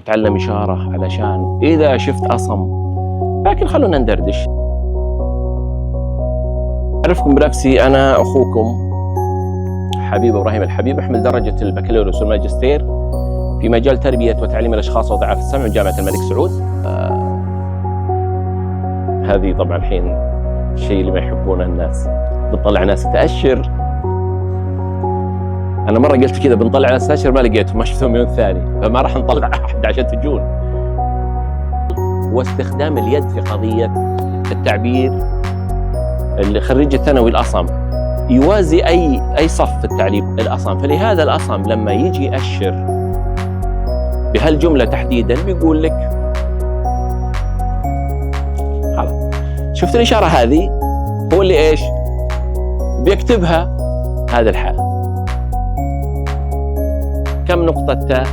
حتعلم إشارة علشان إذا شفت أصم، لكن خلونا ندردش. أعرفكم بنفسي، أنا أخوكم حبيب إبراهيم الحبيب، أحمل درجة البكالوريوس والماجستير في مجال تربية وتعليم الأشخاص وضعاف السمع من جامعة الملك سعود. هذه طبعا الحين الشيء اللي ما يحبونه الناس، بنطلع ناس تأشر. أنا مرة قلت كذا بنطلع ناس تأشر، ما لقيتهم، ما شفتهم يوم ثاني، فما راح نطلع أحد عشان تجون. واستخدام اليد في قضية التعبير. اللي خريج الثانوي الأصم يوازي أي صف في التعليم الأصم، فلهذا الأصم لما يجي يأشر بهالجملة تحديدا بيقول لك خلاص شفت الإشارة هذه، هو اللي إيش بيكتبها هذا الحال. كم نقطة تاء،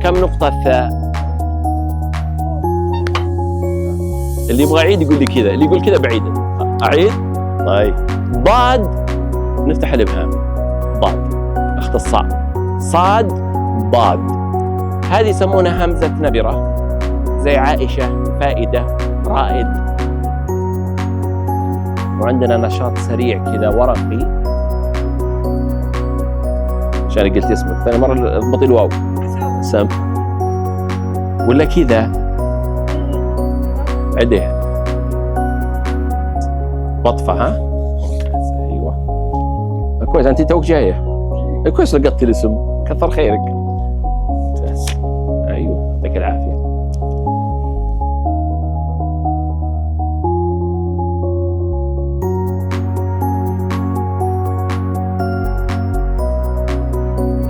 كم نقطة ثاء. اللي يبغى يعيد يقول لي كذا، اللي يقول كذا بعيد. أعيد؟ طيب. ضاد نفتح الإبهام، ضاد اختصاء، صاد ضاد. هذه يسمونها همزة نبرة، زي عائشة، فائدة، رائد. وعندنا نشاط سريع كذا ورقي، عشان قلت اسمك ثاني مرة اضبطي الواو. سم ولا كذا عديه بطفة. ها ايوه كويس، انت توك جايه كويس، لقطت الاسم، كثر خيرك. ممتاز، ايوه يعطيك العافيه.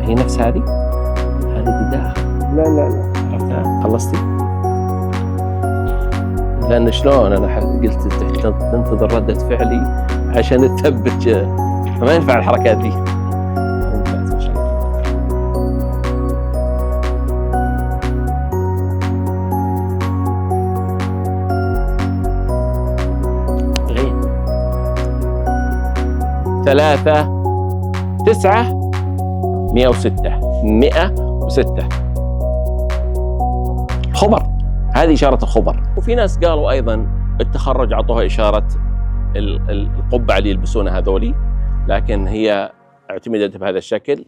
هي نفس هذه اللي داخل. لا عرفتها؟ خلصتي؟ لأن شلون أنا قلت تنتظر ردة فعلي عشان تثبت، فما ينفع الحركات دي. ممتاز ما شاء الله. غين 3 9 106 106. خبر، هذه إشارة الخبر. وفي ناس قالوا أيضا التخرج عطوها إشارة القبعة اللي يلبسونها هذولي، لكن هي اعتمدت بهذا الشكل.